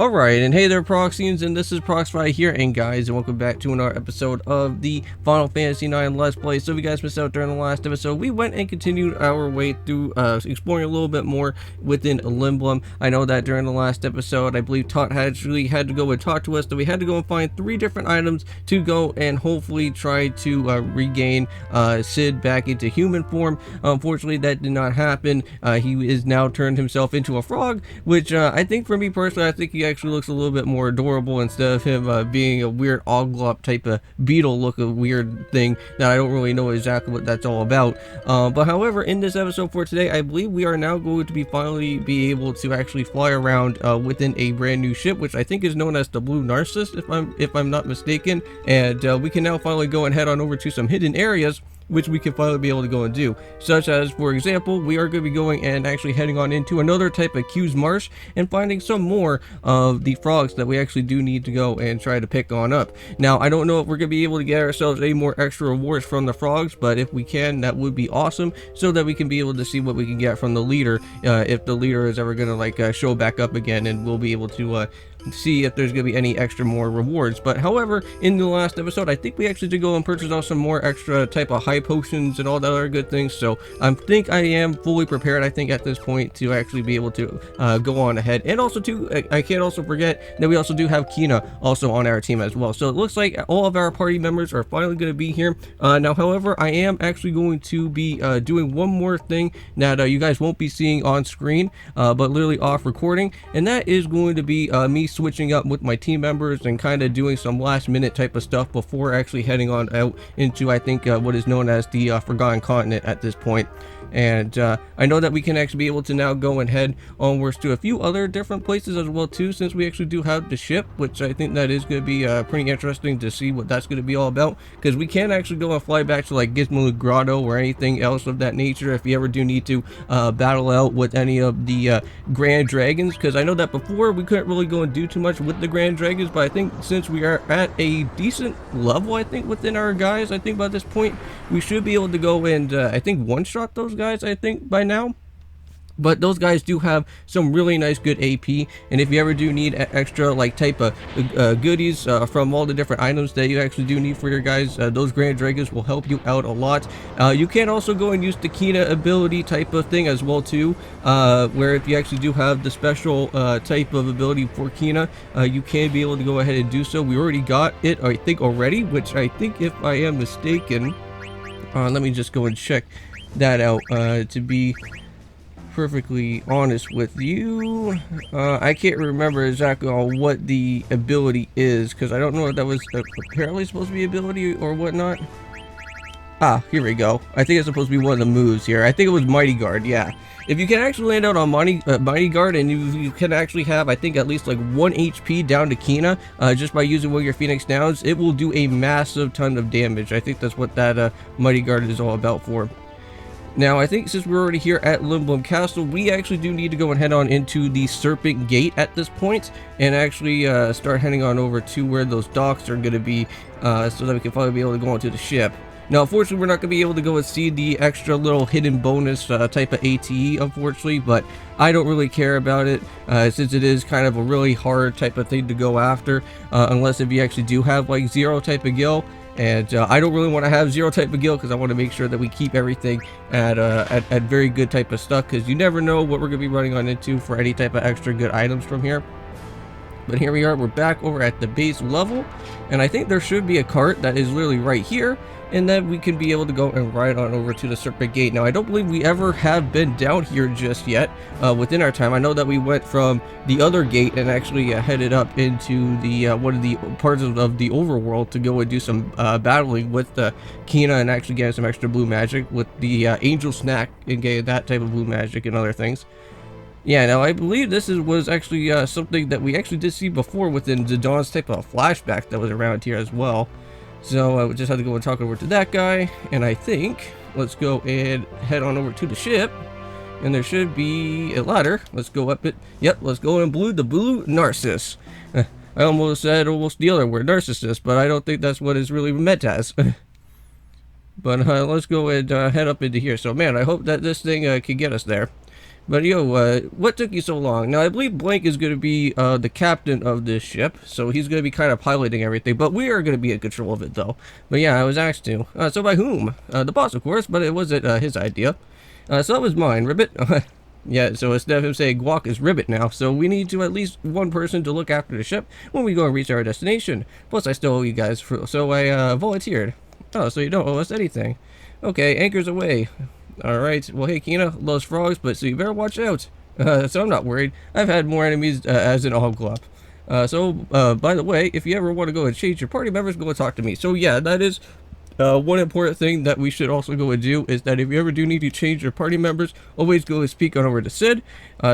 Alright, and hey there Proxyians, and this is Proxify here, and guys, and welcome back to another episode of the Final Fantasy IX Let's Play. So if you guys missed out during the last episode, we went and continued our way through exploring a little bit more within Lindblum. I know that during the last episode, I believe Tot actually had to go and talk to us, that we had to go and find 3 different items to go and hopefully try to regain Sid back into human form. Unfortunately, that did not happen. He is now turned himself into a frog, which I think for me personally, I think he actually looks a little bit more adorable instead of him being a weird oglop type of beetle look, a weird thing that I don't really know exactly what that's all about. But however, in this episode for today, I believe we are now going to finally be able to actually fly around within a brand new ship, which I think is known as the Blue Narciss, if I'm not mistaken. And we can now finally go and head on over to some hidden areas, which we can finally be able to go and do, such as, for example, we are going to be going and actually heading on into another type of Q's Marsh and finding some more of the frogs that we actually do need to go and try to pick on up. Now, I don't know if we're going to be able to get ourselves any more extra rewards from the frogs, but if we can, that would be awesome, so that we can be able to see what we can get from the leader, if the leader is ever going to like show back up again, and we'll be able to see if there's going to be any extra more rewards. But however, in the last episode, I think we actually did go and purchase out some more extra type of high potions and all that other good things, so I think I am fully prepared, I think, at this point to actually be able to go on ahead. And also too, I can't also forget that we also do have Quina also on our team as well, so it looks like all of our party members are finally going to be here. Now however, I am actually going to be doing one more thing that you guys won't be seeing on screen, but literally off recording, and that is going to be me switching up with my team members and kind of doing some last minute type of stuff before actually heading on out into, I think, what is known as the Forgotten Continent at this point. And I know that we can actually be able to now go and head onwards to a few other different places as well too, since we actually do have the ship, which I think that is going to be pretty interesting to see what that's going to be all about, because we can actually go and fly back to like Gizmo Grotto or anything else of that nature if you ever do need to battle out with any of the Grand Dragons, because I know that before we couldn't really go and do too much with the Grand Dragons, but I think since we are at a decent level, I think, within our guys, I think by this point we should be able to go and I think one-shot those guys, I think, by now. But those guys do have some really nice good AP, and if you ever do need extra like type of goodies from all the different items that you actually do need for your guys, those Grand Dragons will help you out a lot. You can also go and use the Quina ability type of thing as well too, where if you actually do have the special type of ability for Quina, you can be able to go ahead and do so. We already got it, I think, already, which I think, if I am mistaken, let me just go and check that out, to be perfectly honest with you. I can't remember exactly on what the ability is, because I don't know if that was apparently supposed to be ability or whatnot. Ah, here we go. I think it's supposed to be one of the moves here. I think it was Mighty Guard, yeah. If you can actually land out on Mighty Guard, and you can actually have, I think, at least like 1 HP down to Quina, just by using one of your Phoenix Downs, it will do a massive ton of damage. I think that's what that Mighty Guard is all about for. Now, I think since we're already here at Lindblum Castle, we actually do need to go and head on into the Serpent Gate at this point, and actually start heading on over to where those docks are going to be, so that we can finally be able to go onto the ship. Now, unfortunately, we're not going to be able to go and see the extra little hidden bonus type of ATE, unfortunately, but I don't really care about it, since it is kind of a really hard type of thing to go after, unless if you actually do have like 0 type of gil. And I don't really want to have 0 type of gil, because I want to make sure that we keep everything at very good type of stuff, because you never know what we're going to be running on into for any type of extra good items from here. But here we are, we're back over at the base level, and I think there should be a cart that is literally right here, and then we can be able to go and ride on over to the Serpent Gate. Now, I don't believe we ever have been down here just yet within our time. I know that we went from the other gate and actually headed up into the one of the parts of the overworld to go and do some battling with Quina, and actually getting some extra blue magic with the angel snack and getting that type of blue magic and other things. Yeah, now I believe this was actually something that we actually did see before within Zidon's type of flashback that was around here as well. So I would just have to go and talk over to that guy, and I think let's go and head on over to the ship, and there should be a ladder. Let's go up it. Yep, let's go and the Blue Narciss. I almost said the other word, Narcissus, but I don't think that's what it's really meant as. But let's go and head up into here. So man, I hope that this thing can get us there. But yo, what took you so long? Now I believe Blank is going to be the captain of this ship, so he's going to be kind of piloting everything. But we are going to be in control of it, though. But yeah, I was asked to. So by whom? The boss, of course. But it wasn't his idea. So that was mine, Ribbit. Yeah, so instead of him saying Guac is Ribbit now, so we need to at least one person to look after the ship when we go and reach our destination. Plus, I still owe you guys, so I volunteered. Oh, so you don't owe us anything. Okay, anchors away. Alright, well hey Quina loves frogs, but so you better watch out. So I'm not worried. I've had more enemies as an Oglup. By the way, if you ever want to go and change your party members, go and talk to me. So yeah, that is one important thing that we should also go and do is that if you ever do need to change your party members, always go and speak on over to Sid.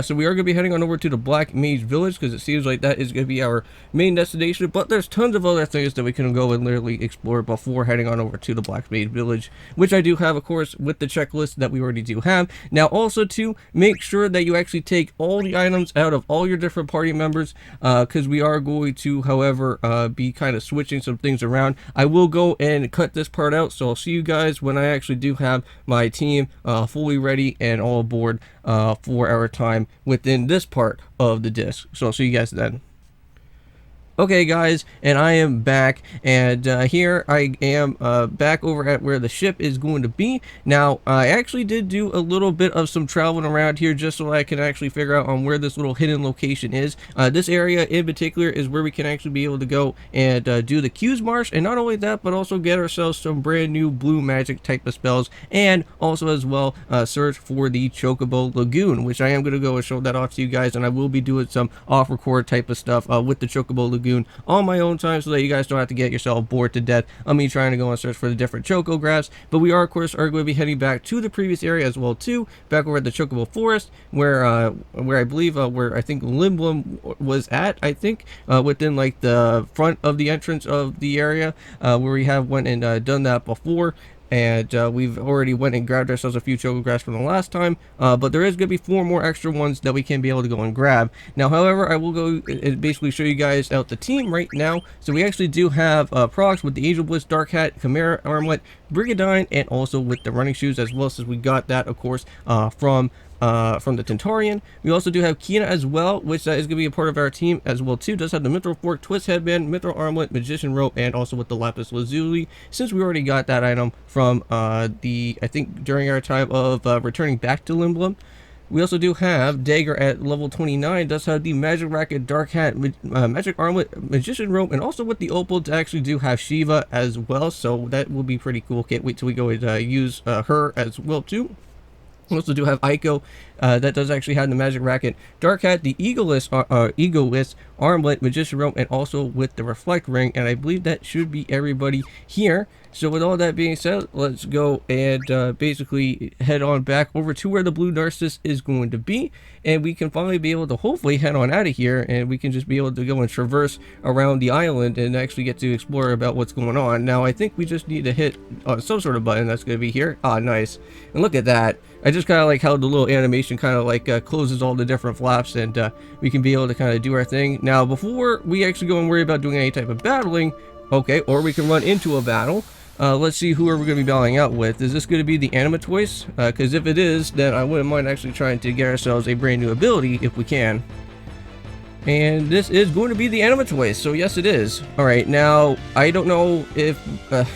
So we are going to be heading on over to the Black Mage Village because it seems like that is going to be our main destination. But there's tons of other things that we can go and literally explore before heading on over to the Black Mage Village, which I do have, of course, with the checklist that we already do have. Now, also to make sure that you actually take all the items out of all your different party members, because we are going to, however, be kind of switching some things around. I will go and cut this part out, so I'll see you guys when I actually do have my team fully ready and all aboard for our time within this part of the disc. So I'll see you guys then. Okay guys, and I am back, and here I am back over at where the ship is going to be. Now, I actually did do a little bit of some traveling around here just so I can actually figure out on where this little hidden location is. This area in particular is where we can actually be able to go and do the Q's Marsh, and not only that, but also get ourselves some brand new blue magic type of spells, and also as well search for the Chocobo Lagoon, which I am going to go and show that off to you guys, and I will be doing some off-record type of stuff with the Chocobo Lagoon on my own time so that you guys don't have to get yourself bored to death of me trying to go and search for the different chocographs. But we are, of course, going to be heading back to the previous area as well too, back over at the Chocobo Forest, where I believe where I think Lindblum was at, I think, within like the front of the entrance of the area, where we have went and done that before. And we've already went and grabbed ourselves a few chocographs from the last time, but there is going to be 4 more extra ones that we can be able to go and grab. Now, however, I will go and basically show you guys out the team right now. So we actually do have Prox with the Angel Bliss, Dark Hat, Chimera Armlet, Brigadine, and also with the running shoes as well, since we got that, of course, from the Tentarian. We also do have Quina as well, which is going to be a part of our team as well too. Does have the Mithril Fork, Twist Headband, Mithril Armlet, Magician Rope, and also with the Lapis Lazuli, since we already got that item from I think during our time of returning back to Lindblum. We also do have Dagger at level 29, does have the Magic Racket, Dark Hat, Magic Armlet, Magician Rope, and also with the Opal to actually do have Shiva as well, so that will be pretty cool. Can't wait till we go and use her as well too. We also do have Aiko, that does actually have the Magic Racket, Dark Hat, the Egoist Armlet, Magician Rope, and also with the Reflect Ring, and I believe that should be everybody here. So with all that being said, let's go and basically head on back over to where the Blue Narciss is going to be, and we can finally be able to hopefully head on out of here, and we can just be able to go and traverse around the island and actually get to explore about what's going on. Now, I think we just need to hit some sort of button that's going to be here. Ah, nice. And look at that. I just kind of like how the little animation kind of like closes all the different flaps, and we can be able to kind of do our thing. Now, before we actually go and worry about doing any type of battling, okay, or we can run into a battle. Let's see who are we going to be battling out with. Is this going to be the Animatoise? Because if it is, then I wouldn't mind actually trying to get ourselves a brand new ability if we can. And this is going to be the Animatoise, so yes it is. Alright, now, I don't know if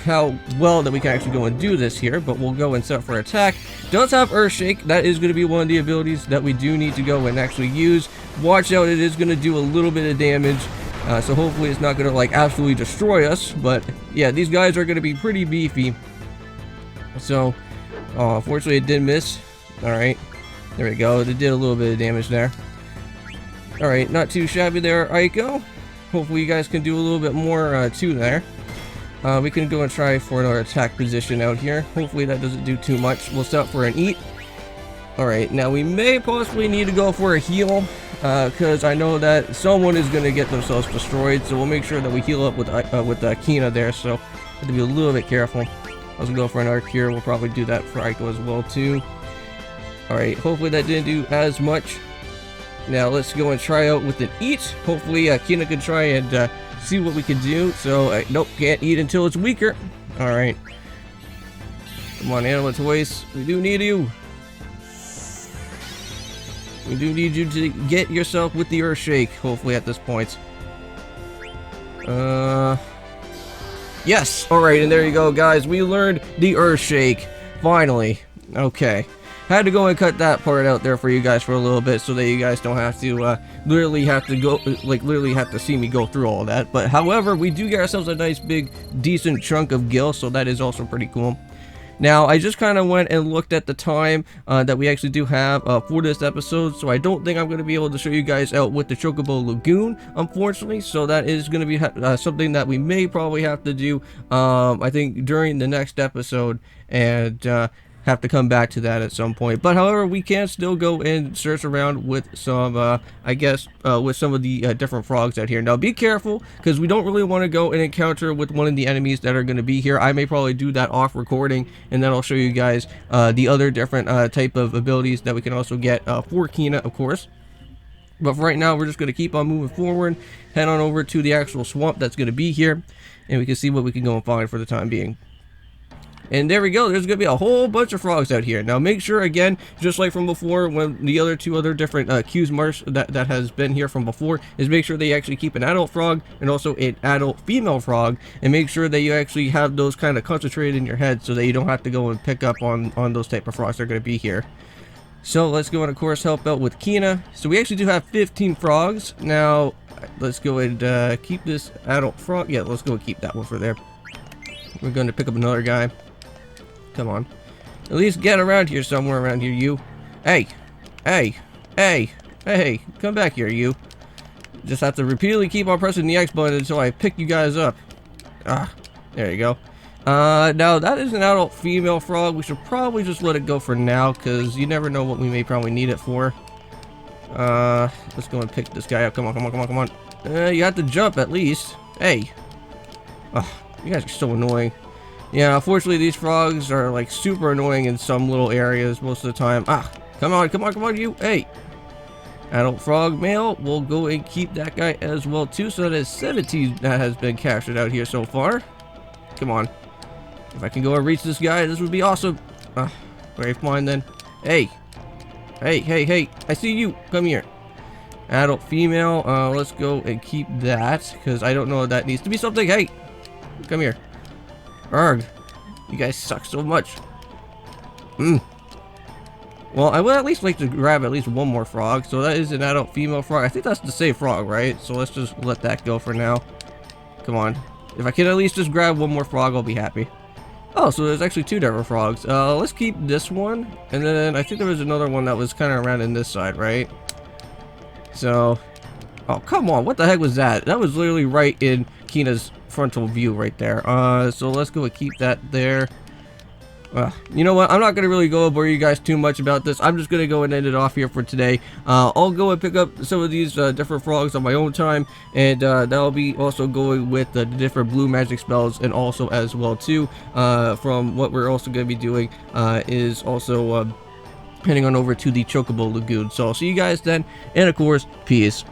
how well that we can actually go and do this here, but we'll go and set up for attack. Does have Earthshake, that is going to be one of the abilities that we do need to go and actually use. Watch out, it is going to do a little bit of damage. So hopefully it's not going to like absolutely destroy us, but yeah, these guys are going to be pretty beefy. So, unfortunately it did miss. Alright, there we go, it did a little bit of damage there. Alright, not too shabby there, Aiko. Hopefully you guys can do a little bit more too there. We can go and try for another attack position out here. Hopefully that doesn't do too much. We'll stop for an eat. Alright, now we may possibly need to go for a heal, because I know that someone is going to get themselves destroyed, so we'll make sure that we heal up with Quina there, so have to be a little bit careful. I was going to go for an arc here, we'll probably do that for Aiko as well too. Alright, hopefully that didn't do as much. Now let's go and try out with an eat. Hopefully Quina can try and see what we can do. So, nope, can't eat until it's weaker. Alright. Come on, Animatoise, we do need you. We do need you to get yourself with the Earth Shake, hopefully at this point. Yes! Alright, and there you go, guys. We learned the Earth Shake. Finally. Okay. Had to go and cut that part out there for you guys for a little bit so that you guys don't have to literally have to see me go through all that. But however, we do get ourselves a nice big decent chunk of gil, so that is also pretty cool. Now, I just kind of went and looked at the time that we actually do have for this episode, so I don't think I'm going to be able to show you guys out with the Chocobo Lagoon, unfortunately, so that is going to be something that we may probably have to do, I think, during the next episode, and have to come back to that at some point. But however, we can still go and search around with some I guess with some of the different frogs out here. Now be careful, because we don't really want to go and encounter with one of the enemies that are going to be here. I may probably do that off recording, and then I'll show you guys the other different type of abilities that we can also get for Quina, of course. But for right now, we're just going to keep on moving forward, head on over to the actual swamp that's going to be here, and we can see what we can go and find for the time being. And there we go, there's going to be a whole bunch of frogs out here. Now make sure, again, just like from before, when the two other different Q's Marsh that has been here from before, is make sure they actually keep an adult frog and also an adult female frog, and make sure that you actually have those kind of concentrated in your head so that you don't have to go and pick up on those type of frogs that are going to be here. So let's go and of course help out with Quina. So we actually do have 15 frogs. Now let's go and keep this adult frog. Yeah, let's go and keep that one for there. We're going to pick up another guy. Come on. At least get around here somewhere around here, you. Hey. Hey. Hey. Hey. Come back here, you. Just have to repeatedly keep on pressing the X button until I pick you guys up. Ah. There you go. Now that is an adult female frog. We should probably just let it go for now, because you never know what we may probably need it for. Let's go and pick this guy up. Come on, come on, come on, come on. You have to jump at least. Hey. Oh, you guys are so annoying. Yeah, unfortunately these frogs are like super annoying in some little areas most of the time. Ah, come on, come on, come on, you. Hey. Adult frog male. We'll go and keep that guy as well too. So that is 17 that has been captured out here so far. Come on. If I can go and reach this guy, this would be awesome. Very fine then. Hey. Hey, hey, hey. I see you. Come here. Adult female. Let's go and keep that, because I don't know if that needs to be something. Hey. Come here. Arg. You guys suck so much. Well, I would at least like to grab at least one more frog. So that is an adult female frog. I think that's the same frog, right? So let's just let that go for now. Come on. If I can at least just grab one more frog, I'll be happy. Oh, so there's actually two different frogs. Let's keep this one. And then I think there was another one that was kind of around in this side, right? So... Oh, come on. What the heck was that? That was literally right in Quina's frontal view right there. So let's go and keep that there. You know what? I'm not going to really go and bore you guys too much about this. I'm just going to go and end it off here for today. I'll go and pick up some of these different frogs on my own time. And that'll be also going with the different blue magic spells. And also as well too, from what we're also going to be doing is also heading on over to the Chocobo Lagoon. So I'll see you guys then. And of course, peace.